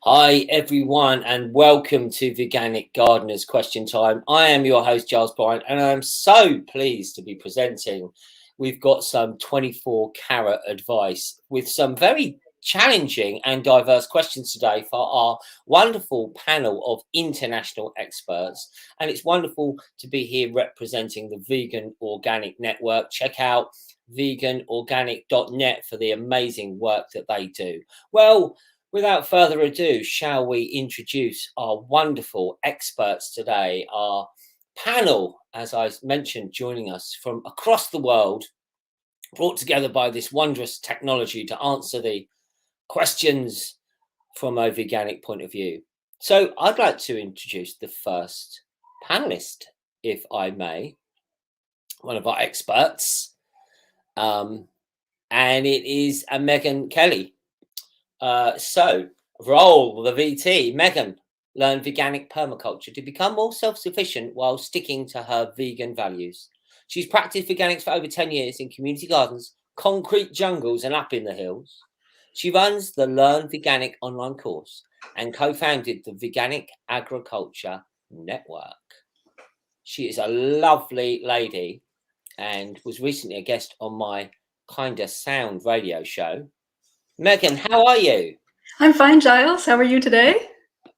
Hi everyone and welcome to Veganic Gardeners Question Time. I am your host Giles Bryant and I'm so pleased to be presenting. We've got some 24 karat advice with some very challenging and diverse questions today for our wonderful panel of international experts. And it's wonderful to be here representing the Vegan Organic Network. Check out veganorganic.net for the amazing work that they do. Well, without further ado, shall we introduce our wonderful experts today, our panel, as I mentioned, joining us from across the world, brought together by this wondrous technology to answer the questions from a veganic point of view. So I'd like to introduce the first panelist, if I may, one of our experts, and it is Meghan Kelly. So roll the VT. Meghan learned veganic permaculture to become more self-sufficient while sticking to her vegan values. She's practiced veganics for over 10 years in community gardens, concrete jungles, and up in the hills. She runs the Learn Veganic online course and co-founded the Veganic Agriculture Network. She is a lovely lady and was recently a guest on my Kinda Sound radio show. Meghan, how are you? I'm fine, Giles. How are you today?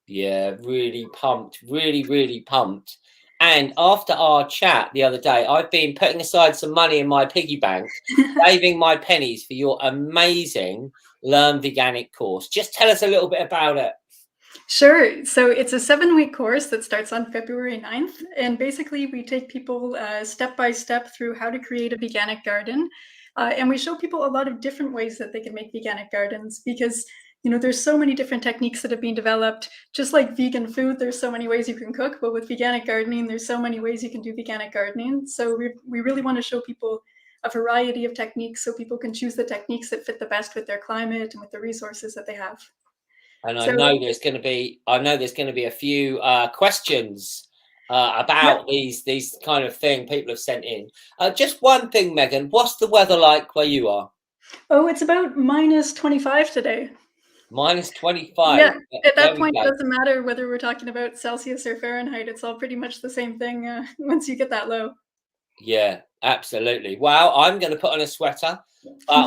Yeah, really pumped, really pumped. And after our chat the other day, I've been putting aside some money in my piggy bank, saving my pennies for your amazing Learn Veganic course. Just tell us a little bit about it. Sure. So it's a 7-week course that starts on February 9th. And basically, we take people step by step through how to create a veganic garden. And we show people a lot of different ways that they can make veganic gardens because there's so many different techniques that have been developed. Just like vegan food, there's so many ways you can cook, but with veganic gardening, there's so many ways you can do veganic gardening. So we really want to show people a variety of techniques so people can choose the techniques that fit the best with their climate and with the resources that they have. And I know there's going to be a few questions about these kind of thing people have sent in. Just one thing, Meghan, what's the weather like where you are? Oh, it's about minus 25 today. Minus 25. Yeah, at that point, it doesn't matter whether we're talking about Celsius or Fahrenheit. It's all pretty much the same thing once you get that low. Yeah, absolutely. Well, I'm going to put on a sweater.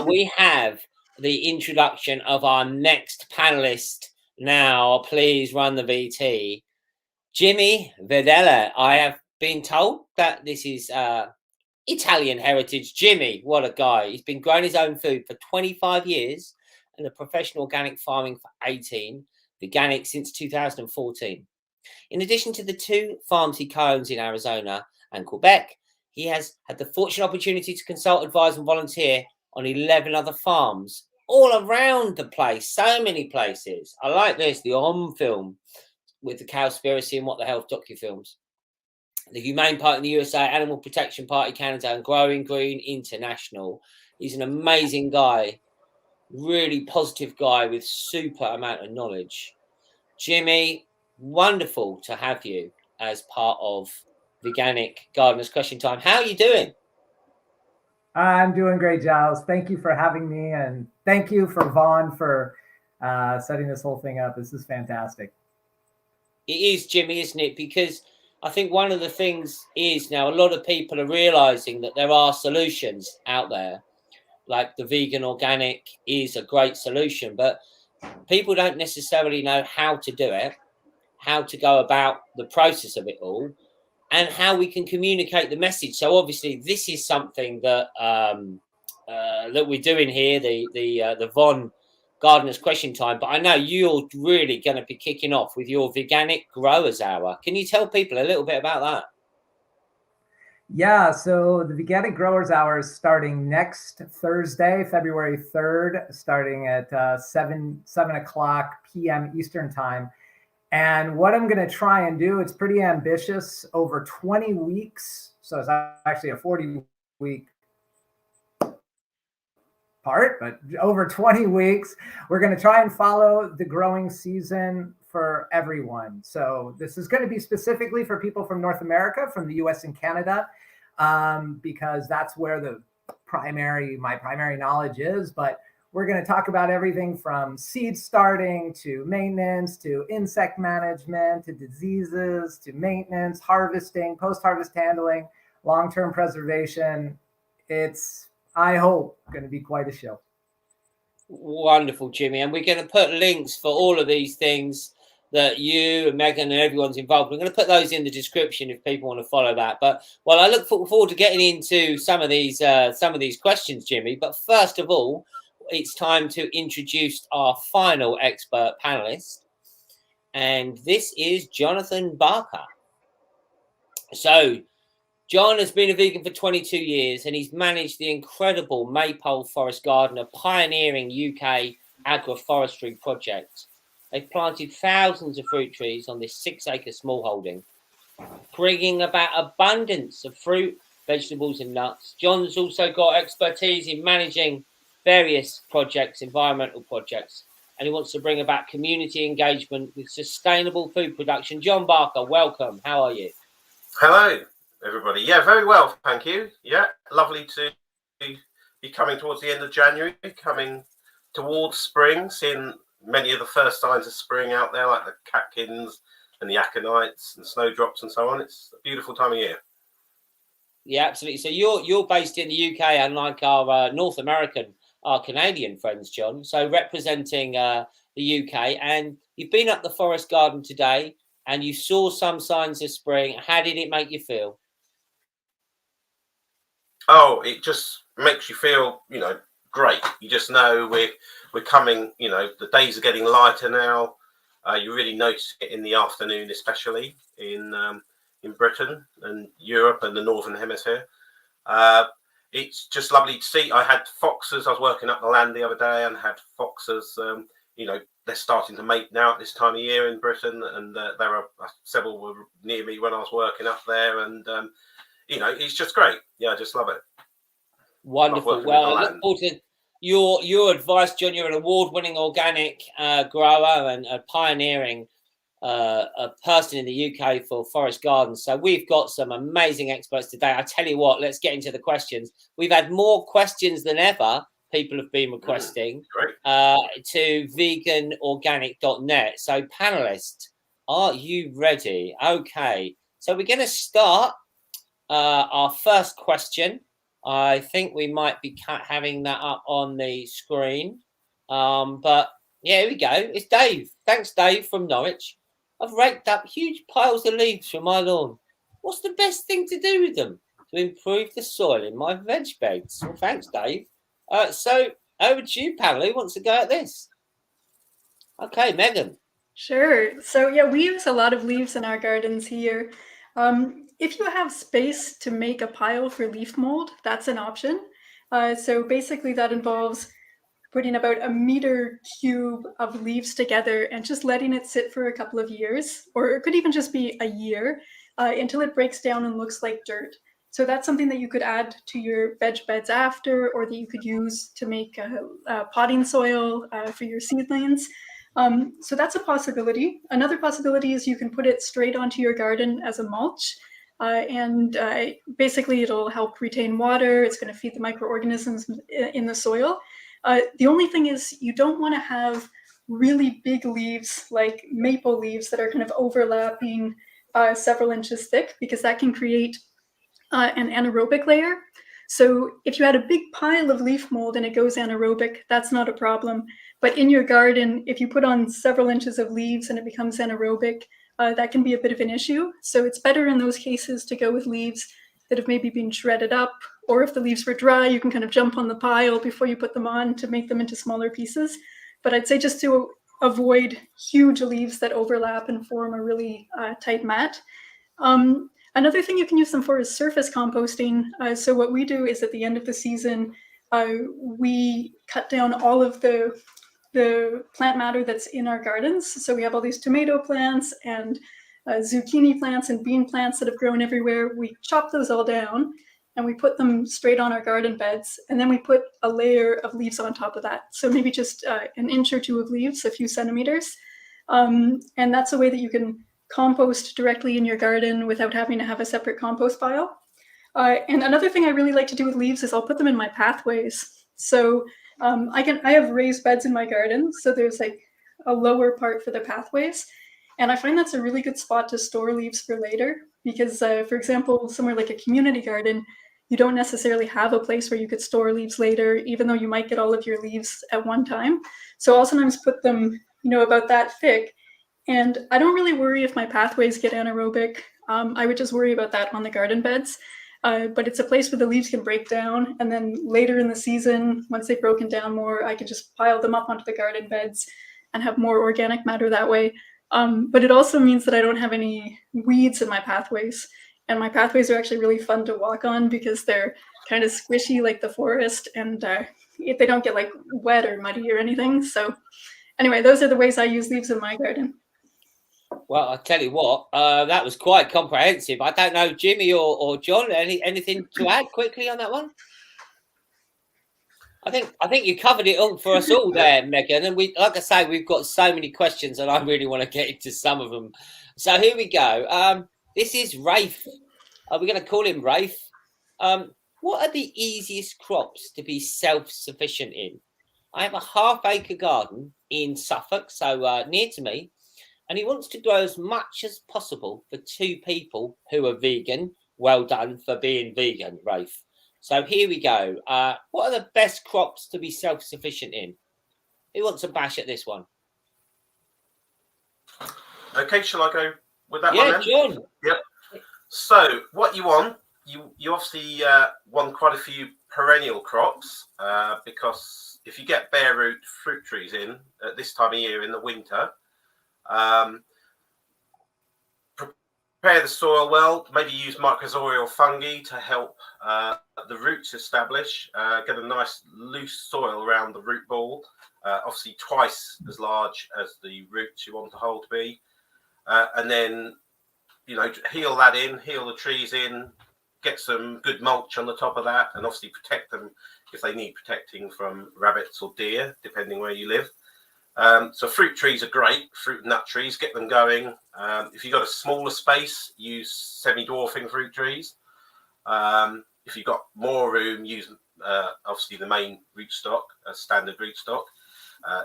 We have the introduction of our next panelist now. Please run the VT. Jimmy Videle. I have been told that this is Italian heritage. Jimmy, what a guy. He's been growing his own food for 25 years and a professional organic farming for 18, veganic since 2014. In addition to the 2 farms he co-owns in Arizona and Quebec, he has had the fortunate opportunity to consult, advise and volunteer on 11 other farms all around the place. So many places. I like this, the OM film with the Cowspiracy and What the Health docufilms. The Humane Party in the USA, Animal Protection Party Canada and Growing Green International. He's an amazing guy, really positive guy with super amount of knowledge. Jimmy, wonderful to have you as part of Veganic Gardeners Question Time. How are you doing? I'm doing great, Giles. Thank you for having me, and thank you for Vaughn for setting this whole thing up. This is fantastic. It is, Jimmy, isn't it? Because I think one of the things is now a lot of people are realizing that there are solutions out there. Like the vegan organic is a great solution, but people don't necessarily know how to do it, how to go about the process of it all, and how we can communicate the message. So obviously, this is something that that we're doing here, the Von Gardeners Question Time. But I know you're really going to be kicking off with your Veganic Growers Hour. Can you tell people a little bit about that? Yeah, so the Veganic Growers Hour is starting next Thursday, February 3rd, starting at 7 o'clock p.m. Eastern Time. And what I'm going to try and do, it's pretty ambitious, over 20 weeks. So it's actually a 40-week part, but over 20 weeks, we're going to try and follow the growing season for everyone. So this is going to be specifically for people from North America, from the US and Canada, because that's where my primary knowledge is. But We're going to talk about everything from seed starting to maintenance, to insect management, to diseases, to maintenance, harvesting, post-harvest handling, long-term preservation. It's, I hope, going to be quite a show. Wonderful, Jimmy. And we're going to put links for all of these things that you and Meghan and everyone's involved. We're going to put those in the description if people want to follow that. But well, I look forward to getting into some of these questions, Jimmy. But first of all, it's time to introduce our final expert panelist, and this is Jonathan Barker. So, John has been a vegan for 22 years, and he's managed the incredible Maypole Forest Garden, a pioneering UK agroforestry project. They've planted thousands of fruit trees on this 6-acre smallholding, bringing about abundance of fruit, vegetables, and nuts. John's also got expertise in managing various projects, environmental projects, and he wants to bring about community engagement with sustainable food production. Jon Barker, welcome. How are you? Hello, everybody. Yeah, very well, thank you. Yeah, lovely to be coming towards the end of January, coming towards spring, seeing many of the first signs of spring out there, like the catkins and the aconites and snowdrops and so on. It's a beautiful time of year. Yeah, absolutely. So you're based in the UK, unlike our North American, our Canadian friends, John. So representing the UK, and you've been up the forest garden today, and you saw some signs of spring. How did it make you feel? Oh, it just makes you feel, great. You just know we're coming. The days are getting lighter now. You really notice it in the afternoon, especially in Britain and Europe and the Northern Hemisphere. It's just lovely to see. I had foxes. I was working up the land the other day and had foxes. They're starting to mate now at this time of year in Britain, and there are several were near me when I was working up there, and it's just great. Yeah, I just love it. Wonderful. Well, I look forward to your advice, John. You're an award-winning organic grower and a pioneering a person in the UK for forest gardens. So we've got some amazing experts today. I tell you what, let's get into the questions. We've had more questions than ever. People have been requesting to veganorganic.net. So panelists, are you ready? Okay. So we're going to start our first question. I think we might be having that up on the screen. But yeah, here we go. It's Dave. Thanks, Dave from Norwich. I've raked up huge piles of leaves from my lawn. What's the best thing to do with them to improve the soil in my veg beds? Well, thanks, Dave. So over to you, panel. Who wants to go at this? Okay, Meghan. Sure. So yeah, we use a lot of leaves in our gardens here. If you have space to make a pile for leaf mold, that's an option. So basically that involves putting about 1 meter cube of leaves together and just letting it sit for a couple of years, or it could even just be a year, until it breaks down and looks like dirt. So that's something that you could add to your veg beds after, or that you could use to make potting soil for your seedlings. So that's a possibility. Another possibility is you can put it straight onto your garden as a mulch. And basically it'll help retain water. It's going to feed the microorganisms in the soil. The only thing is you don't want to have really big leaves like maple leaves that are kind of overlapping several inches thick, because that can create an anaerobic layer. So if you had a big pile of leaf mold and it goes anaerobic, that's not a problem. But in your garden, if you put on several inches of leaves and it becomes anaerobic, that can be a bit of an issue. So it's better in those cases to go with leaves that have maybe been shredded up, or if the leaves were dry, you can kind of jump on the pile before you put them on to make them into smaller pieces. But I'd say just to avoid huge leaves that overlap and form a really tight mat. Another thing you can use them for is surface composting. So what we do is at the end of the season, we cut down all of the plant matter that's in our gardens. So we have all these tomato plants and zucchini plants and bean plants that have grown everywhere. We chop those all down and we put them straight on our garden beds. And then we put a layer of leaves on top of that. So maybe just 1 inch or 2 of leaves, a few centimeters. And that's a way that you can compost directly in your garden without having to have a separate compost pile. And another thing I really like to do with leaves is I'll put them in my pathways. So I have raised beds in my garden, so there's like a lower part for the pathways. And I find that's a really good spot to store leaves for later because, for example, somewhere like a community garden, you don't necessarily have a place where you could store leaves later, even though you might get all of your leaves at one time. So I'll sometimes put them, about that thick. And I don't really worry if my pathways get anaerobic. I would just worry about that on the garden beds. But it's a place where the leaves can break down. And then later in the season, once they've broken down more, I can just pile them up onto the garden beds and have more organic matter that way. But it also means that I don't have any weeds in my pathways. And my pathways are actually really fun to walk on because they're kind of squishy like the forest. And they don't get like wet or muddy or anything. So anyway, those are the ways I use leaves in my garden. Well, I tell you what, that was quite comprehensive. I don't know, Jimmy or John, anything to add quickly on that one? I think you covered it all for us all there, Meghan. And we, like I say, we've got so many questions, and I really want to get into some of them. So here we go. This is Rafe. We're going to call him Rafe. What are the easiest crops to be self-sufficient in? I have a half-acre garden in Suffolk, so near to me, and he wants to grow as much as possible for 2 people who are vegan. Well done for being vegan, Rafe. So here we go. What are the best crops to be self-sufficient in? Who wants a bash at this one? Okay, shall I go with that one then? Yeah, John. Yep. So what you want, you obviously want quite a few perennial crops because if you get bare root fruit trees in at this time of year in the winter, prepare the soil well, maybe use mycorrhizal fungi to help the roots establish, get a nice loose soil around the root ball, obviously twice as large as the roots you want the hole to be, and then heal that in, heal the trees in, get some good mulch on the top of that, and obviously protect them if they need protecting from rabbits or deer, depending where you live. So fruit trees are great, fruit and nut trees, get them going. If you've got a smaller space, use semi-dwarfing fruit trees. If you've got more room, use obviously the main rootstock, a standard rootstock,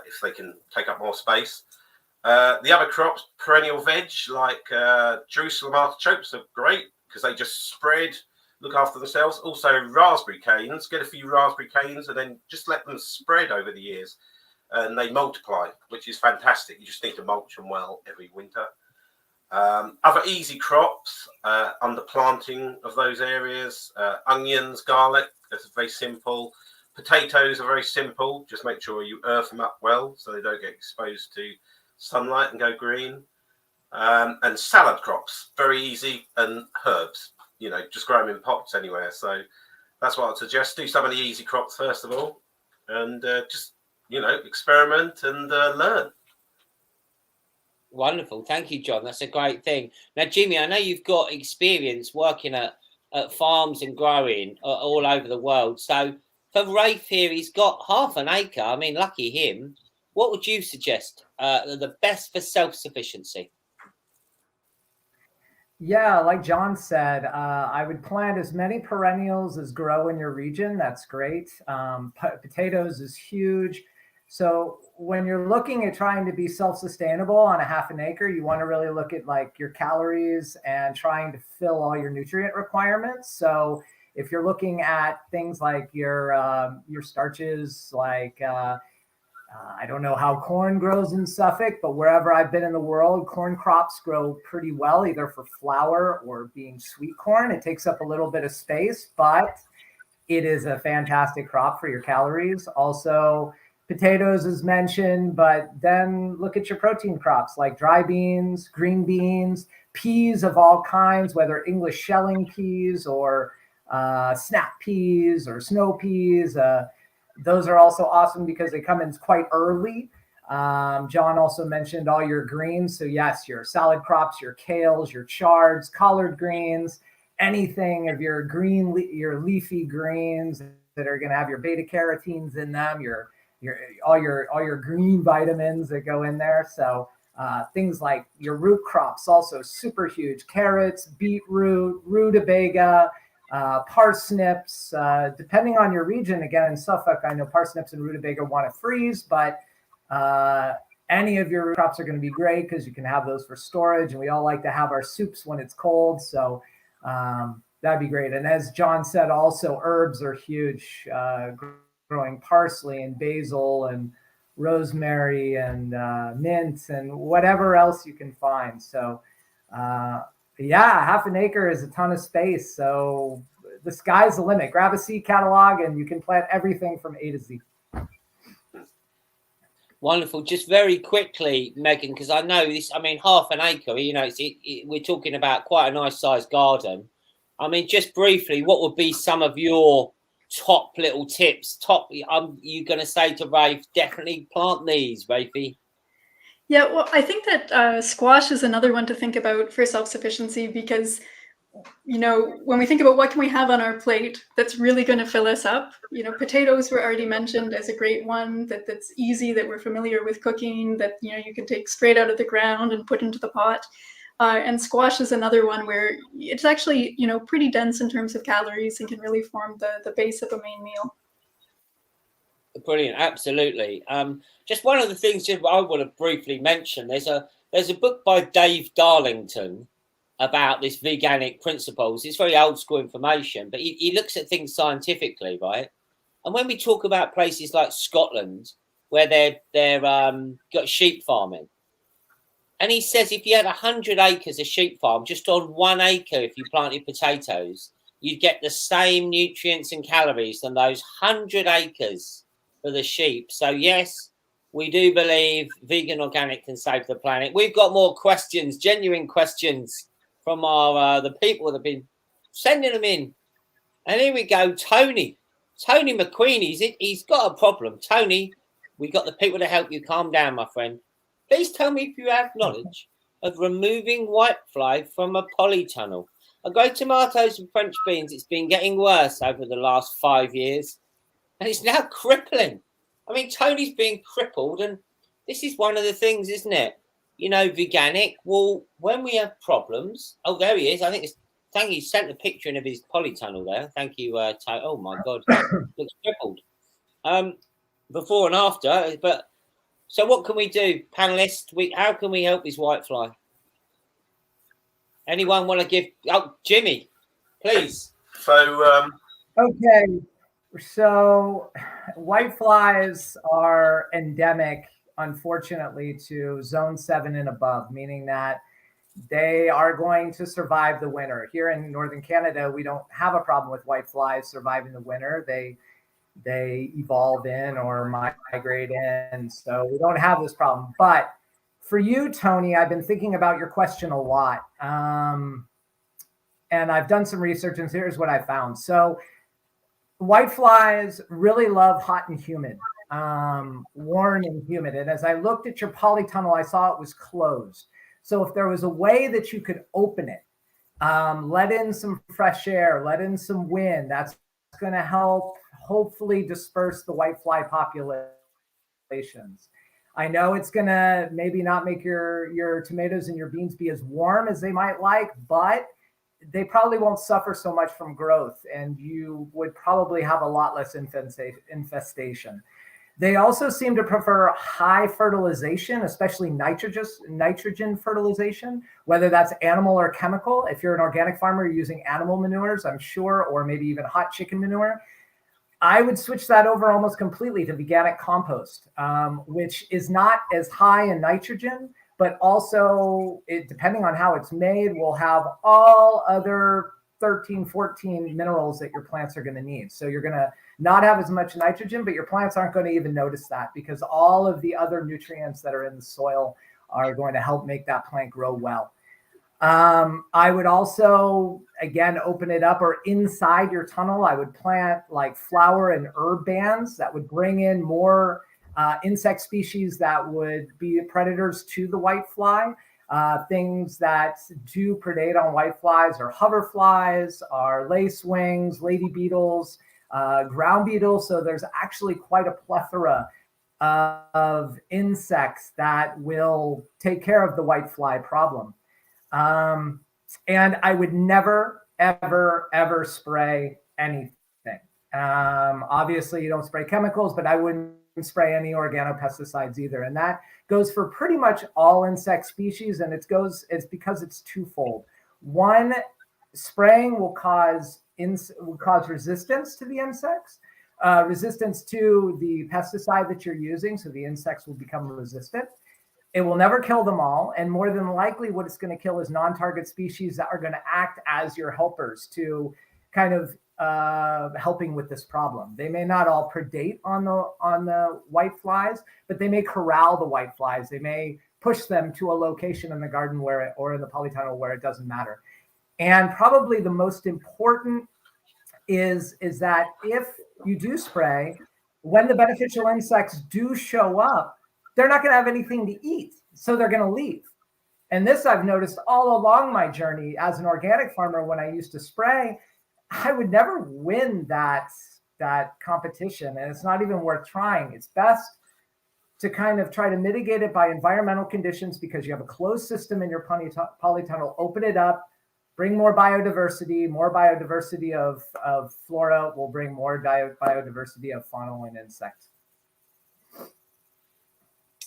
if they can take up more space. The other crops, perennial veg, like Jerusalem artichokes are great because they just spread, look after themselves. Also raspberry canes, get a few raspberry canes and then just let them spread over the years. And they multiply, which is fantastic. You just need to mulch them well every winter. Other easy crops, under planting of those areas, onions, garlic, that's very simple. Potatoes are very simple. Just make sure you earth them up well so they don't get exposed to sunlight and go green. And salad crops, very easy. And herbs, just grow them in pots anywhere. So that's what I'd suggest. Do some of the easy crops first of all, and just experiment and learn. Wonderful. Thank you, John. That's a great thing. Now, Jimmy, I know you've got experience working at farms and growing all over the world. So for Rafe here, he's got half an acre. I mean, lucky him. What would you suggest the best for self-sufficiency? Yeah, like John said, I would plant as many perennials as grow in your region. That's great. Potatoes is huge. So when you're looking at trying to be self-sustainable on a half an acre, you want to really look at like your calories and trying to fill all your nutrient requirements. So if you're looking at things like your starches, like I don't know how corn grows in Suffolk, but wherever I've been in the world, corn crops grow pretty well, either for flour or being sweet corn. It takes up a little bit of space, but it is a fantastic crop for your calories. Also, potatoes is mentioned, but then look at your protein crops like dry beans, green beans, peas of all kinds, whether English shelling peas or snap peas or snow peas. Those are also awesome because they come in quite early. John also mentioned all your greens. So yes, your salad crops, your kales, your chards, collard greens, anything of your your leafy greens that are going to have your beta carotenes in them, all your green vitamins that go in there. So things like your root crops also super huge. Carrots, beetroot, rutabaga, parsnips, depending on your region. Again, in Suffolk, I know parsnips and rutabaga want to freeze, but any of your crops are going to be great because you can have those for storage. And we all like to have our soups when it's cold. So that'd be great. And as Jon said, also herbs are huge, growing parsley and basil and rosemary and mint and whatever else you can find. So yeah, half an acre is a ton of space. So the sky's the limit. Grab a seed catalog and you can plant everything from A to Z. Wonderful. Just very quickly, Meghan, because I know this, I mean, half an acre, you know, we're talking about quite a nice sized garden. I mean, just briefly, what would be some of your top little tips? You're going to say to Rafe, definitely plant these, Rafey. Yeah, well, I think that squash is another one to think about for self-sufficiency because, you know, when we think about what can we have on our plate that's really going to fill us up, you know, potatoes were already mentioned as a great one that's easy, that we're familiar with cooking, that, you know, you can take straight out of the ground and put into the pot. And squash is another one where it's actually, you know, pretty dense in terms of calories and can really form the base of a main meal. Brilliant, absolutely. Just one of the things I want to briefly mention, there's a book by Dave Darlington about this veganic principles. It's very old school information, but he looks at things scientifically, right? And when we talk about places like Scotland, where they're got sheep farming, and he says if you had 100 acres of sheep farm, just on 1 acre, if you planted potatoes, you'd get the same nutrients and calories than those 100 acres for the sheep. So yes, we do believe vegan organic can save the planet. We've got more questions, genuine questions from our the people that have been sending them in. And here we go, Tony McQueen. He's got a problem. Tony, we got the people to help you. Calm down, my friend. Please tell me if you have knowledge of removing whitefly from a polytunnel. I grow tomatoes and French beans. It's been getting worse over the last 5 years. And it's now crippling. I mean, Tony's being crippled, and this is one of the things, isn't it? You know, veganic. Well, when we have problems, oh, there he is. I think thank you. Sent a picture in of his polytunnel there. Thank you, Tony. Oh my God, looks crippled. Before and after. But so, what can we do, panelists? How can we help this whitefly? Anyone want to give? Oh, Jimmy, please. So, Okay. So whiteflies are endemic, unfortunately, to zone 7 and above, meaning that they are going to survive the winter. Here in northern Canada, we don't have a problem with whiteflies surviving the winter. They evolve in or migrate in, so we don't have this problem. But for you, Tony, I've been thinking about your question a lot, and I've done some research, and here's what I found. So whiteflies really love hot and humid, warm and humid. And as I looked at your polytunnel, I saw it was closed. So if there was a way that you could open it, let in some fresh air, let in some wind, that's going to help hopefully disperse the whitefly populations. I know it's going to maybe not make your tomatoes and your beans be as warm as they might like, but they probably won't suffer so much from growth, and you would probably have a lot less infestation. They also seem to prefer high fertilization, especially nitrogen fertilization, whether that's animal or chemical. If you're an organic farmer, you're using animal manures, I'm sure, or maybe even hot chicken manure. I would switch that over almost completely to veganic compost, which is not as high in nitrogen, but also, depending on how it's made, will have all other 13, 14 minerals that your plants are going to need. So you're going to not have as much nitrogen, but your plants aren't going to even notice that because all of the other nutrients that are in the soil are going to help make that plant grow well. I would also, again, open it up, or inside your tunnel, I would plant like flower and herb bands that would bring in more insect species that would be predators to the whitefly. Things that do predate on whiteflies are hoverflies, are lacewings, lady beetles, ground beetles. So there's actually quite a plethora of insects that will take care of the whitefly problem. And I would never ever spray anything. Obviously, you don't spray chemicals, but I wouldn't spray any organopesticides either. And that goes for pretty much all insect species. And it's because it's twofold. One, spraying will cause resistance to the insects, resistance to the pesticide that you're using. So the insects will become resistant. It will never kill them all. And more than likely, what it's going to kill is non-target species that are going to act as your helpers to kind of helping with this problem. They may not all predate on the white flies, but they may corral the white flies. They may push them to a location in the garden or in the polytunnel where it doesn't matter. And probably the most important is that if you do spray, when the beneficial insects do show up, they're not going to have anything to eat, so they're going to leave. And this I've noticed all along my journey as an organic farmer. When I used to spray, I would never win that competition, and it's not even worth trying. It's best to kind of try to mitigate it by environmental conditions, because you have a closed system in your polytunnel. Open it up, bring more biodiversity. More biodiversity of flora will bring more biodiversity of fauna and insects.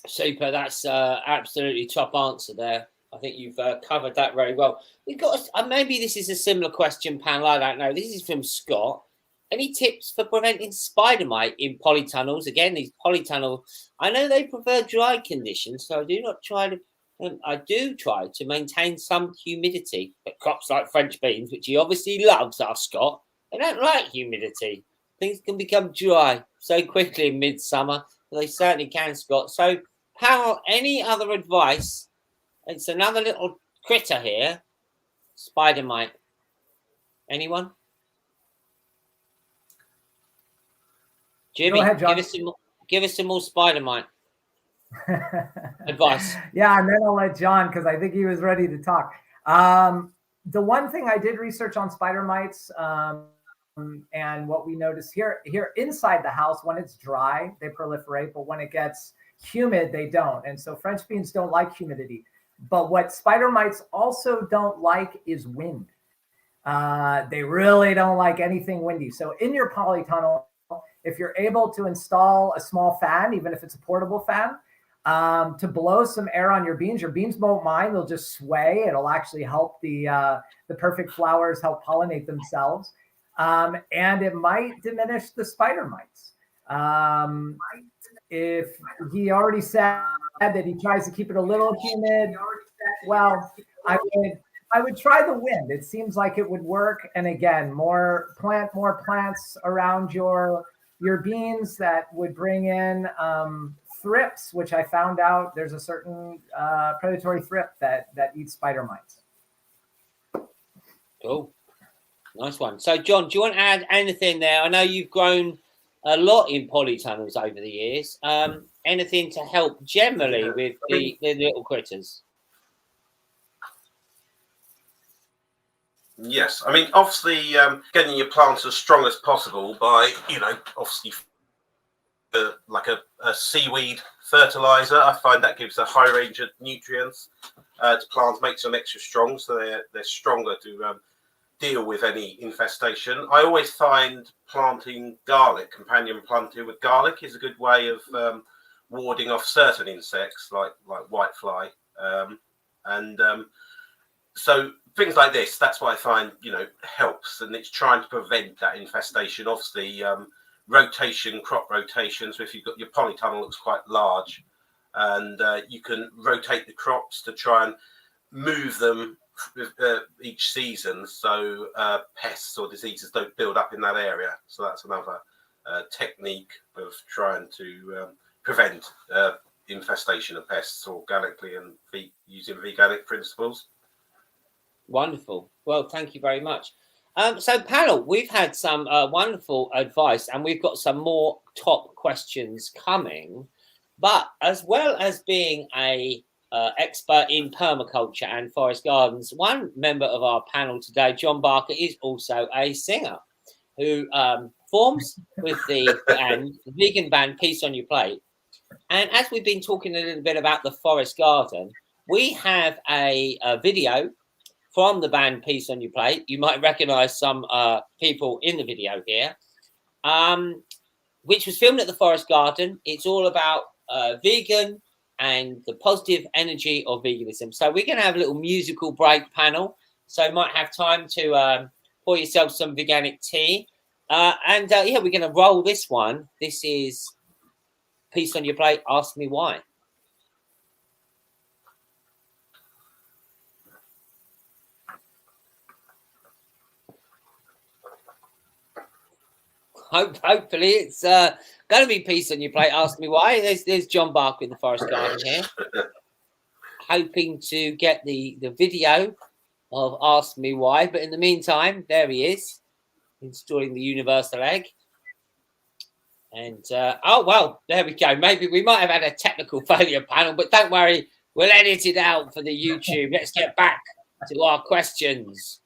Super. That's absolutely top answer there. I think you've covered that very well. We've got maybe this is a similar question, panel. I don't know. This is from Scott. Any tips for preventing spider mite in polytunnels? Again, these polytunnels, I know they prefer dry conditions, so I do try to maintain some humidity. But crops like French beans, which he obviously loves, our Scott, they don't like humidity. Things can become dry so quickly in midsummer. They certainly can, Scott. So, Powell, any other advice? It's another little critter here. Spider mite. Anyone? Jimmy, ahead, give us some more spider mite advice. Yeah, and then I'll let John, because I think he was ready to talk. The one thing I did research on spider mites, and what we notice here inside the house, when it's dry, they proliferate, but when it gets humid, they don't. And so French beans don't like humidity. But what spider mites also don't like is wind. They really don't like anything windy. So in your polytunnel, if you're able to install a small fan, even if it's a portable fan, to blow some air on your beans won't mind. They'll just sway. It'll actually help the perfect flowers help pollinate themselves. And it might diminish the spider mites. If he already said that he tries to keep it a little humid, well, I would try the wind. It seems like it would work. And again, more plants around your beans that would bring in thrips, which I found out there's a certain predatory thrip that eats spider mites. Cool. Nice one. So, John, do you want to add anything there? I know you've grown a lot in polytunnels over the years. Anything to help generally with the little critters? Yes, I mean, obviously, getting your plants as strong as possible by, obviously, like a seaweed fertilizer. I find that gives a high range of nutrients to plants, makes them extra strong, so they're stronger to deal with any infestation. I always find planting garlic, companion planting with garlic, is a good way of warding off certain insects like whitefly, so things like this. That's what I find helps, and it's trying to prevent that infestation. Obviously, crop rotation. So if you've got your polytunnel looks quite large, and you can rotate the crops to try and move them each season, so pests or diseases don't build up in that area. So that's another technique of trying to prevent infestation of pests organically and using veganic principles. Wonderful. Well, thank you very much. So, panel, we've had some wonderful advice, and we've got some more top questions coming. But as well as being a expert in permaculture and forest gardens, one member of our panel today, Jon Barker, is also a singer who forms with the vegan band Peace on Your Plate. And as we've been talking a little bit about the forest garden, we have a video from the band Peace on Your Plate. You might recognize some people in the video here, which was filmed at the Forest Garden. It's all about vegan and the positive energy of veganism. So we're going to have a little musical break panel. So you might have time to pour yourself some veganic tea. Yeah, we're going to roll this one. This is Peace on Your Plate, Ask Me Why. Hopefully it's going to be Peace on Your Plate, Ask Me Why. There's Jon Barker in the Forest Garden here. Hoping to get the video of Ask Me Why. But in the meantime, there he is, installing the universal egg. And, oh, well, there we go. Maybe we might have had a technical failure panel, but don't worry. We'll edit it out for the YouTube. Let's get back to our questions.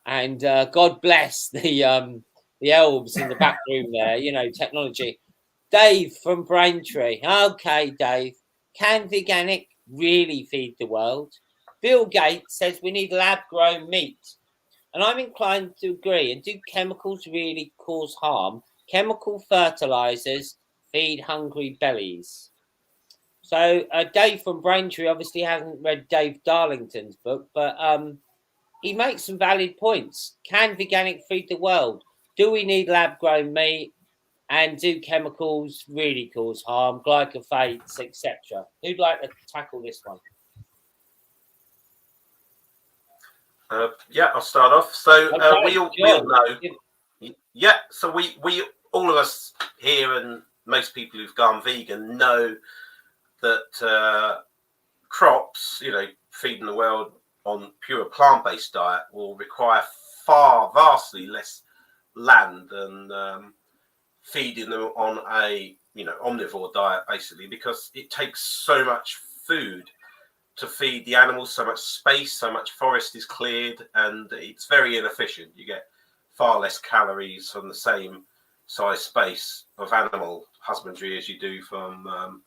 And God bless the elves in the back room there, you know, technology. Dave from Braintree. Okay, Dave. Can Veganic really feed the world? Bill Gates says we need lab-grown meat. And I'm inclined to agree. And do chemicals really cause harm? Chemical fertilizers feed hungry bellies. So Dave from Braintree obviously hasn't read Dave Darlington's book, but he makes some valid points. Can Veganic feed the world? Do we need lab-grown meat? And do chemicals really cause harm? Glyphosates, etc. Who'd like to tackle this one? Yeah, I'll start off. So Okay, we all know. Yeah, so we all of us here and most people who've gone vegan know that crops, you know, feeding the world on pure plant-based diet will require vastly less land than feeding them on a, you know, omnivore diet, basically, because it takes so much food to feed the animals, so much space, so much forest is cleared, and it's very inefficient. You get far less calories from the same size space of animal husbandry as you do from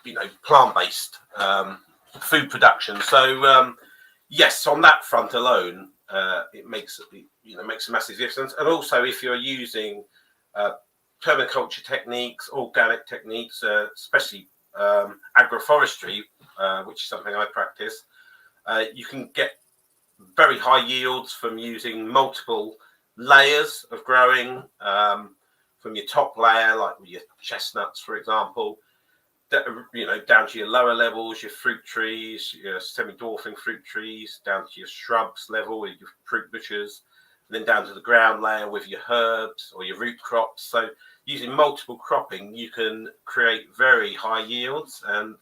you know, plant-based food production. So yes, on that front alone, it makes a massive difference. And also, if you're using permaculture techniques, organic techniques, especially agroforestry, which is something I practice, you can get very high yields from using multiple layers of growing, from your top layer, like with your chestnuts, for example, you know, down to your lower levels, your fruit trees, your semi-dwarfing fruit trees, down to your shrubs level with your fruit bushes, and then down to the ground layer with your herbs or your root crops. So using multiple cropping, you can create very high yields. And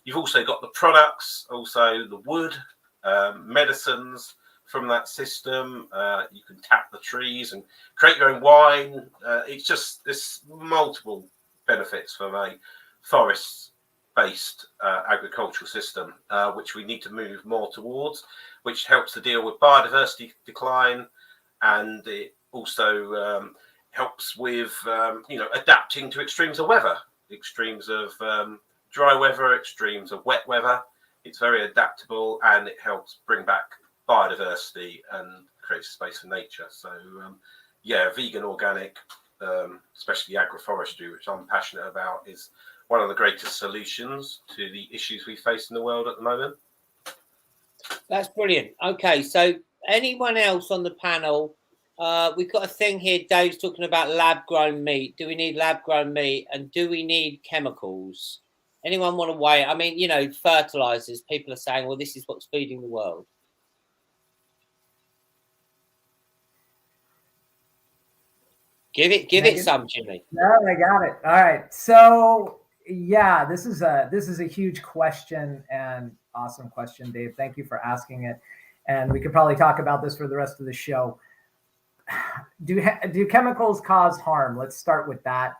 you've also got the products, also the wood, medicines from that system. You can tap the trees and create your own wine. It's just, there's multiple benefits from a forest-based agricultural system, which we need to move more towards, which helps to deal with biodiversity decline, and it also helps with you know, adapting to extremes of weather, extremes of dry weather, extremes of wet weather. It's very adaptable, and it helps bring back biodiversity and creates space for nature. So yeah, vegan, organic, especially agroforestry, which I'm passionate about, is one of the greatest solutions to the issues we face in the world at the moment. That's brilliant. Okay, so anyone else on the panel? We've got a thing here. Dave's talking about lab-grown meat. Do we need lab-grown meat, and do we need chemicals? Anyone want to weigh? I mean, you know, fertilizers. People are saying, well, this is what's feeding the world. Give it some, Jimmy. No, I got it. All right. So yeah, this is a huge question, and awesome question, Dave. Thank you for asking it. And we could probably talk about this for the rest of the show. Do chemicals cause harm? Let's start with that.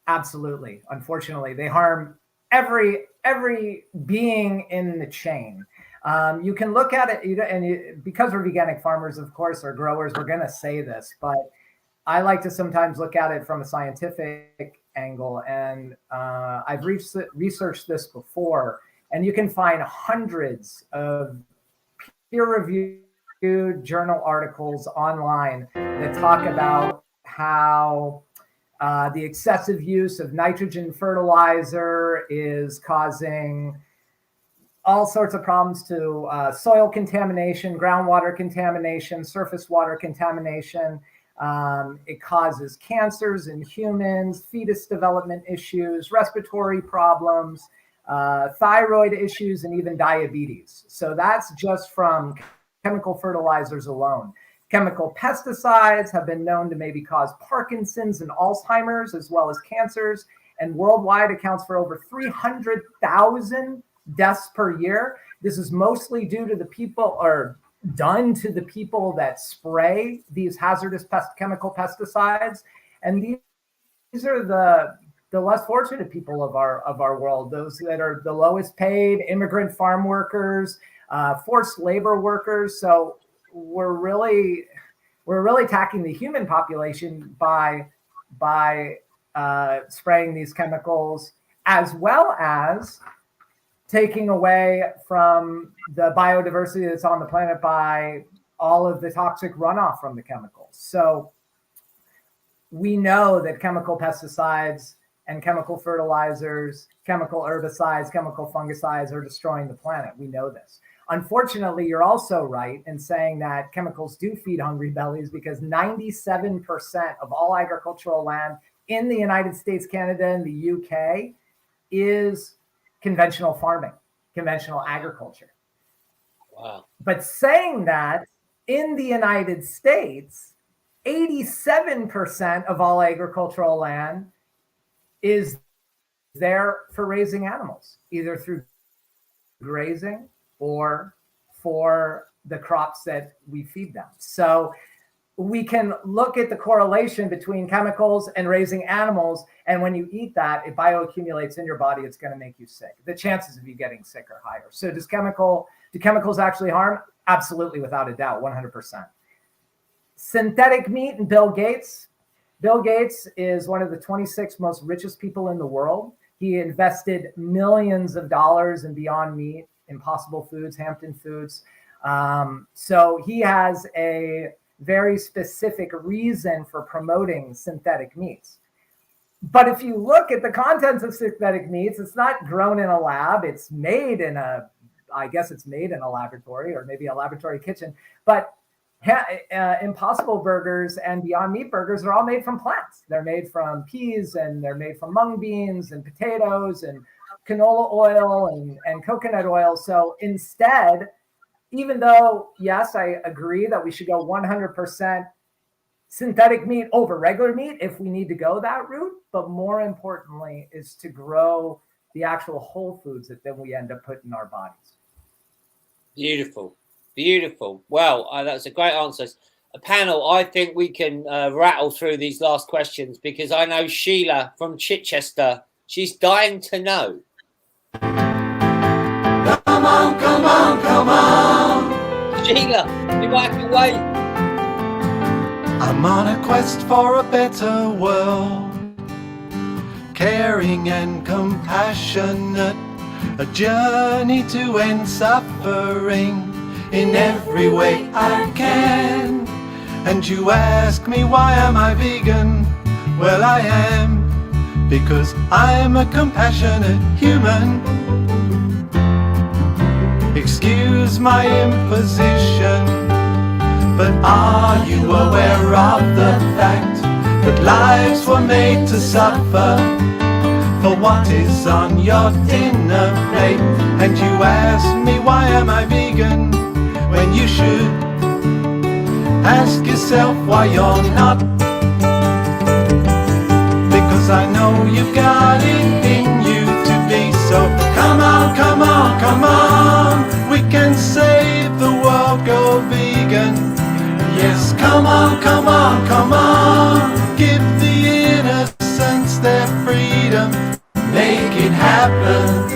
Absolutely. Unfortunately, they harm every being in the chain. You can look at it, because we're veganic farmers, of course, or growers, we're going to say this, but I like to sometimes look at it from a scientific angle, and I've researched this before, And you can find hundreds of peer-reviewed journal articles online that talk about how the excessive use of nitrogen fertilizer is causing all sorts of problems to soil contamination, groundwater contamination, surface water contamination. It causes cancers in humans, fetus development issues, respiratory problems, thyroid issues, and even diabetes. So that's just from chemical fertilizers alone. Chemical pesticides have been known to maybe cause Parkinson's and Alzheimer's, as well as cancers, and worldwide accounts for over 300,000 deaths per year. This is mostly due to the people, or done to the people that spray these hazardous chemical pesticides. And these are the less fortunate people of our world, those that are the lowest paid, immigrant farm workers, forced labor workers. So we're really attacking the human population by spraying these chemicals, as well as taking away from the biodiversity that's on the planet by all of the toxic runoff from the chemicals. So we know that chemical pesticides and chemical fertilizers, chemical herbicides, chemical fungicides are destroying the planet. We know this. Unfortunately, you're also right in saying that chemicals do feed hungry bellies, because 97% of all agricultural land in the United States, Canada, and the UK is conventional farming, conventional agriculture. Wow. But saying that, in the United States, 87% of all agricultural land is there for raising animals, either through grazing or for the crops that we feed them. So we can look at the correlation between chemicals and raising animals. And when you eat that, it bioaccumulates in your body. It's going to make you sick. The chances of you getting sick are higher. So do chemicals actually harm? Absolutely, without a doubt, 100%. Synthetic meat and Bill Gates. Bill Gates is one of the 26 most richest people in the world. He invested millions of dollars in Beyond Meat, Impossible Foods, Hampton Foods. So he has a very specific reason for promoting synthetic meats. But if you look at the contents of synthetic meats, it's not grown in a lab. It's made in I guess it's made in a laboratory, or maybe a laboratory kitchen. But Impossible Burgers and Beyond Meat burgers are all made from plants. They're made from peas, and they're made from mung beans and potatoes and canola oil and coconut oil. So instead, even though, yes, I agree that we should go 100% synthetic meat over regular meat if we need to go that route, but more importantly is to grow the actual whole foods that then we end up putting in our bodies. Beautiful. Beautiful. Well, that's a great answer. A panel, I think we can rattle through these last questions, because I know Sheila from Chichester, she's dying to know. Come on, come on, come on. Sheila, you might have to wait. I'm on a quest for a better world, caring and compassionate, a journey to end suffering in every way I can. And you ask me, why am I vegan? Well, I am, because I'm a compassionate human. Excuse my imposition, but are you aware of the fact that lives were made to suffer for what is on your dinner plate? And you ask me, why am I vegan, when you should ask yourself why you're not. Because I know you've got it in you to be. So come on, come on, come on, we can save the world, go vegan. Yes, come on, come on, come on, give the innocents their freedom, make it happen.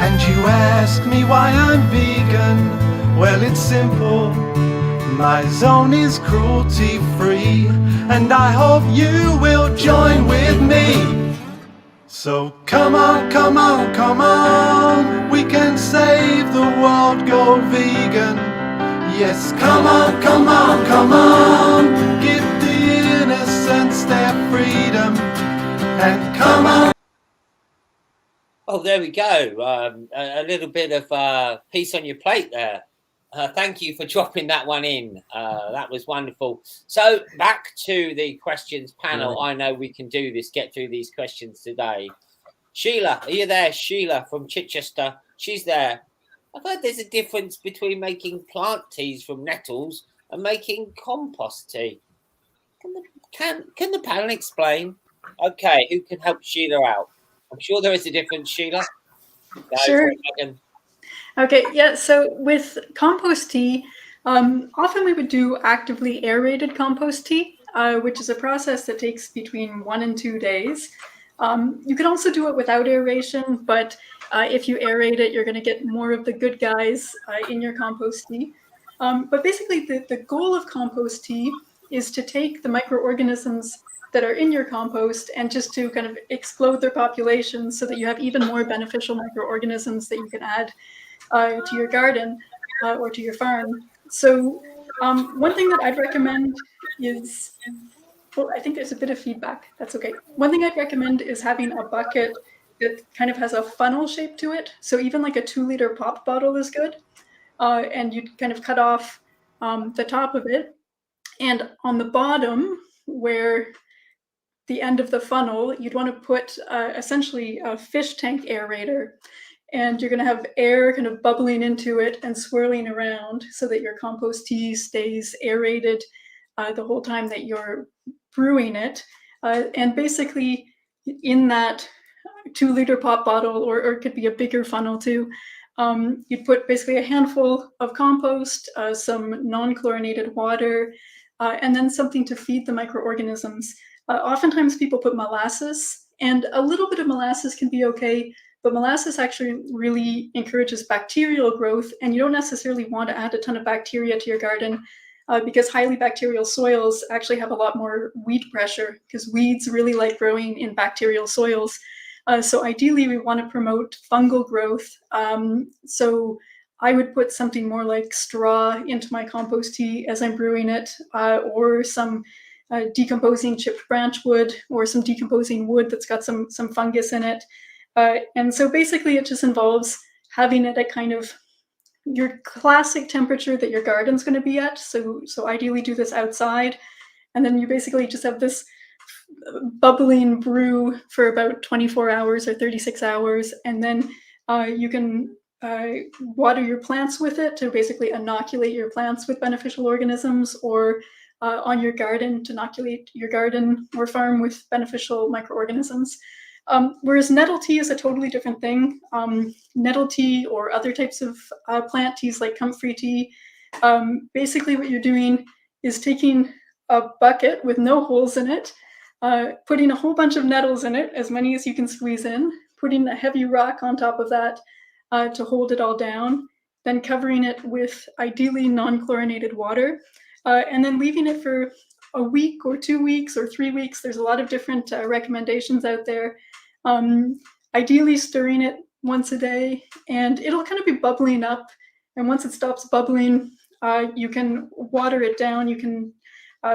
And you ask me why I'm vegan, Well, it's simple. My zone is cruelty free, and I hope you will join with me. So come on, come on, come on, we can save the world, go vegan. Yes, come on, come on, come on, give the innocents their freedom. And come on. Oh, there we go. A little bit of peace on your plate there. Thank you for dropping that one in. That was wonderful. So back to the questions panel. I know we can do this, get through these questions today. Sheila, are you there? Sheila from Chichester. She's there. I've heard there's a difference between making plant teas from nettles and making compost tea. Can the panel explain? Okay, who can help Sheila out? I'm sure there is a difference, Sheila. Sure. Okay, yeah, so with compost tea, often we would do actively aerated compost tea, which is a process that takes between 1 and 2 days. You can also do it without aeration, but if you aerate it, you're going to get more of the good guys in your compost tea. But basically, the goal of compost tea is to take the microorganisms that are in your compost and just to kind of explode their populations so that you have even more beneficial microorganisms that you can add to your garden or to your farm. So one thing that I'd recommend is, well, I think there's a bit of feedback. That's okay. One thing I'd recommend is having a bucket that kind of has a funnel shape to it. So even like a 2-liter pop bottle is good. And you'd kind of cut off the top of it. And on the bottom, where the end of the funnel, you'd want to put essentially a fish tank aerator. And you're going to have air kind of bubbling into it and swirling around so that your compost tea stays aerated the whole time that you're brewing it. And basically in that 2-liter pop bottle, or it could be a bigger funnel too, you'd put basically a handful of compost, some non-chlorinated water, and then something to feed the microorganisms. Oftentimes people put molasses, and a little bit of molasses can be okay, but molasses actually really encourages bacterial growth, and you don't necessarily want to add a ton of bacteria to your garden because highly bacterial soils actually have a lot more weed pressure because weeds really like growing in bacterial soils. So ideally, we want to promote fungal growth. So I would put something more like straw into my compost tea as I'm brewing it, or some decomposing chipped branch wood, or some decomposing wood that's got some fungus in it. And so basically, it just involves having it at kind of your classic temperature that your garden's going to be at. So ideally, do this outside, and then you basically just have this bubbling brew for about 24 hours or 36 hours, and then you can water your plants with it to basically inoculate your plants with beneficial organisms, or on your garden to inoculate your garden or farm with beneficial microorganisms. Whereas nettle tea is a totally different thing. Nettle tea or other types of plant teas like comfrey tea, basically what you're doing is taking a bucket with no holes in it, putting a whole bunch of nettles in it, as many as you can squeeze in, putting a heavy rock on top of that to hold it all down, then covering it with ideally non-chlorinated water, and then leaving it for a week or 2 weeks or 3 weeks. There's a lot of different recommendations out there. Ideally stirring it once a day, and it'll kind of be bubbling up. And once it stops bubbling, you can water it down. You can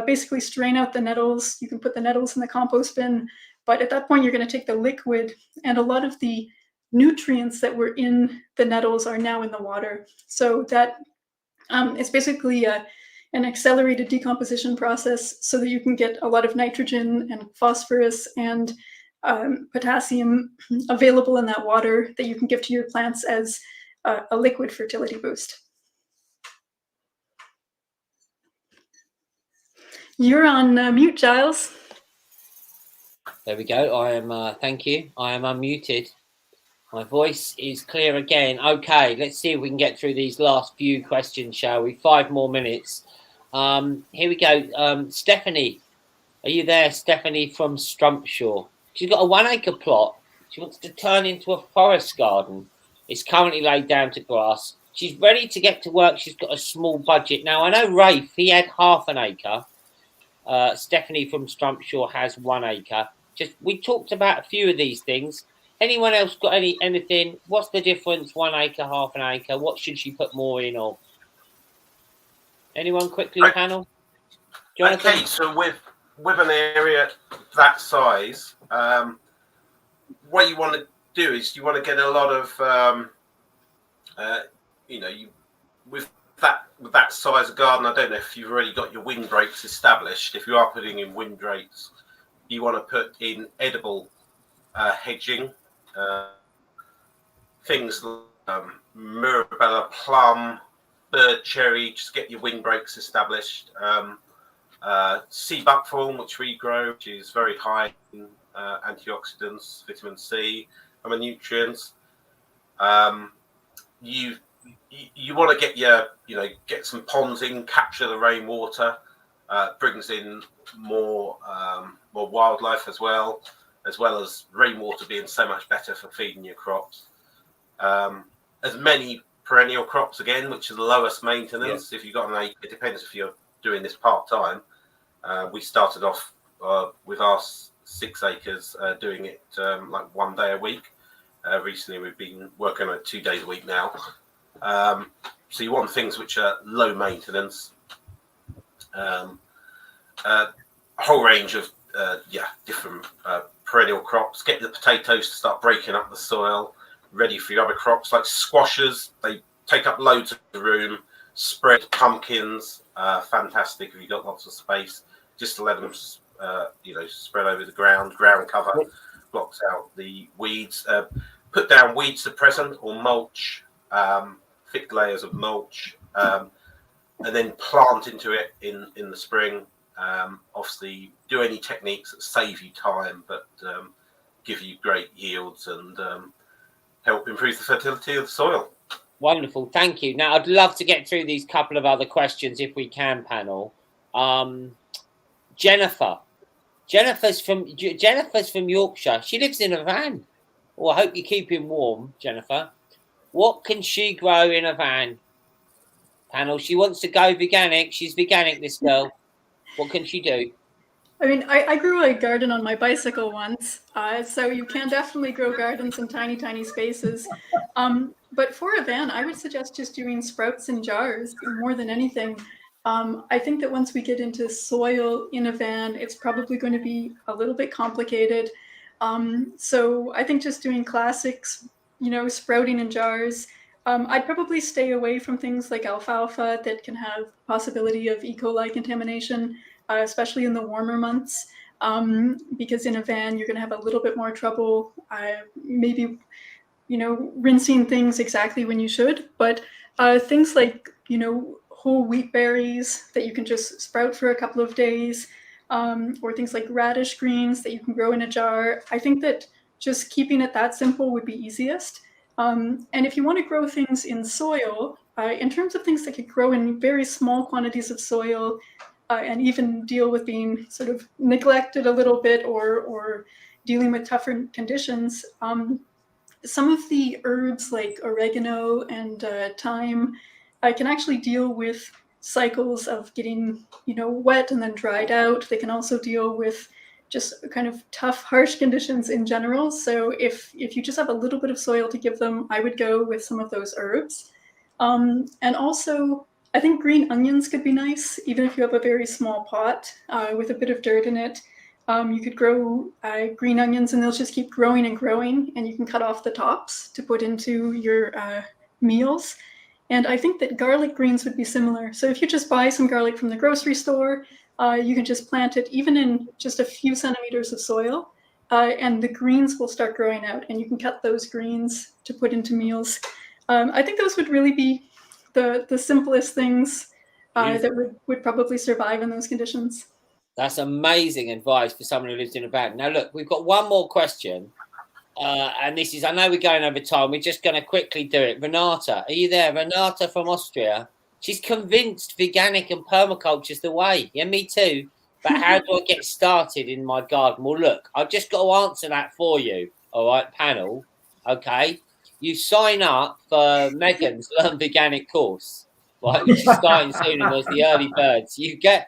basically strain out the nettles. You can put the nettles in the compost bin, but at that point you're going to take the liquid, and a lot of the nutrients that were in the nettles are now in the water. So that it's basically an accelerated decomposition process so that you can get a lot of nitrogen and phosphorus and potassium available in that water that you can give to your plants as a liquid fertility boost. You're on mute, Giles. There we go. I am, thank you. I am unmuted. My voice is clear again. Okay, let's see if we can get through these last few questions, shall we? 5 more minutes. Here we go. Stephanie, are you there? Stephanie from Strumpshaw. She's got a 1 acre plot. She wants to turn into a forest garden. It's currently laid down to grass. She's ready to get to work. She's got a small budget. Now, I know Rafe, he had half an acre. Stephanie from Strumpshaw has 1 acre. We talked about a few of these things. Anyone else got anything? What's the difference? 1 acre, half an acre. What should she put more in? Or anyone quickly, panel? Jonathan? Okay, so with an area that size, what you want to do is you want to get a lot of, with that size of garden. I don't know if you've already got your windbreaks established. If you are putting in windbreaks, you want to put in edible hedging, things like Mirabella plum, bird cherry. Just get your windbreaks established. Sea buckthorn, which we grow, which is very high in antioxidants, vitamin C, and nutrients. You want to get get some ponds in, capture the rainwater, brings in more wildlife as well as rainwater being so much better for feeding your crops. As many perennial crops again, which is the lowest maintenance. If you've got an acre, it depends if you're doing this part time. We started off with our 6 acres, doing it like 1 day a week. Recently, we've been working on it 2 days a week now. So you want things which are low maintenance. A whole range of different perennial crops. Get the potatoes to start breaking up the soil, ready for your other crops like squashes. They take up loads of room. Spread pumpkins, fantastic if you've got lots of space. Just to let them, spread over the ground. Ground cover blocks out the weeds. Put down weed suppressant or mulch, thick layers of mulch, and then plant into it in the spring. Obviously, do any techniques that save you time, but give you great yields and help improve the fertility of the soil. Wonderful, thank you. Now, I'd love to get through these couple of other questions if we can, panel. Jennifer's from Yorkshire. She lives in a van. Well, I hope you're keeping warm, Jennifer. What can she grow in a van? Panel, she wants to go veganic. She's veganic, this girl. What can she do? I mean, I grew a garden on my bicycle once, so you can definitely grow gardens in tiny, tiny spaces. But for a van, I would suggest just doing sprouts in jars more than anything. I think that once we get into soil in a van, it's probably going to be a little bit complicated. So I think just doing classics, sprouting in jars. I'd probably stay away from things like alfalfa that can have possibility of E. coli contamination, especially in the warmer months, because in a van, you're going to have a little bit more trouble, maybe, rinsing things exactly when you should. But things like, whole wheat berries that you can just sprout for a couple of days, or things like radish greens that you can grow in a jar. I think that just keeping it that simple would be easiest. And if you want to grow things in soil, in terms of things that could grow in very small quantities of soil, and even deal with being sort of neglected a little bit or dealing with tougher conditions, some of the herbs like oregano and thyme can actually deal with cycles of getting, wet and then dried out. They can also deal with just kind of tough, harsh conditions in general. So if you just have a little bit of soil to give them, I would go with some of those herbs. And also, I think green onions could be nice, even if you have a very small pot with a bit of dirt in it. You could grow green onions and they'll just keep growing and growing, and you can cut off the tops to put into your meals. And I think that garlic greens would be similar. So if you just buy some garlic from the grocery store, you can just plant it even in just a few centimeters of soil, and the greens will start growing out, and you can cut those greens to put into meals. I think those would really be the simplest things that would probably survive in those conditions. That's amazing advice for someone who lives in a van. Now, look, we've got one more question. And this is, I know we're going over time. We're just going to quickly do it. Renata, are you there? Renata from Austria. She's convinced veganic and permaculture is the way. Yeah, me too. But how do I get started in my garden? Well, look, I've just got to answer that for you. All right, panel. Okay. you sign up for Meghan's Learn Veganic course, right? Which is starting soon, and there's the early birds. You get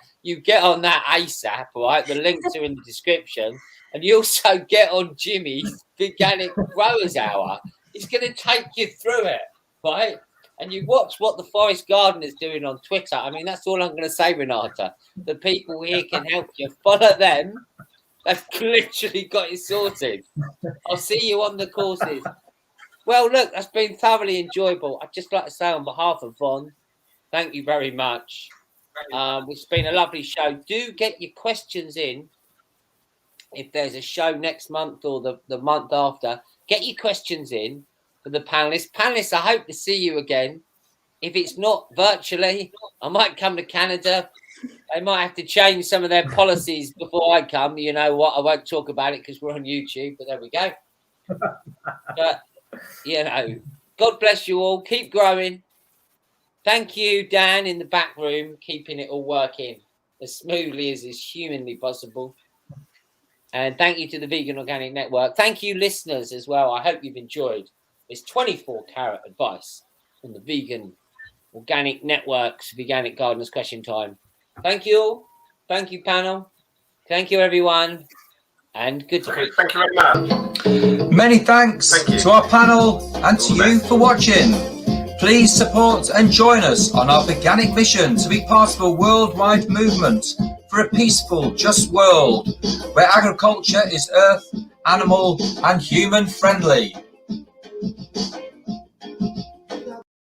on that ASAP, right? The links are in the description, and you also get on Jimmy's Veganic Growers Hour. It's going to take you through it, right? And you watch what the Forest Gardener's doing on Twitter. I mean, that's all I'm going to say, Renata. The people here can help you. Follow them. They've literally got it sorted. I'll see you on the courses. Well, look, that's been thoroughly enjoyable. I'd just like to say on behalf of Von, thank you very much. It's been a lovely show. Do get your questions in. If there's a show next month or the month after, get your questions in for the panelists. Panelists, I hope to see you again. If it's not virtually, I might come to Canada. They might have to change some of their policies before I come. You know what? I won't talk about it because we're on YouTube, but there we go. But, you know, God bless you all. Keep growing. Thank you, Dan, in the back room, keeping it all working as smoothly as is humanly possible. And thank you to the Vegan Organic Network. Thank you, listeners, as well. I hope you've enjoyed this 24-carat advice from the Vegan Organic Network's Veganic Gardeners Question Time. Thank you all. Thank you, panel. Thank you, everyone. And good to Okay, thank you very much. Many thanks to our panel and to you for watching. Please support and join us on our veganic mission to be part of a worldwide movement for a peaceful, just world where agriculture is earth, animal and human friendly.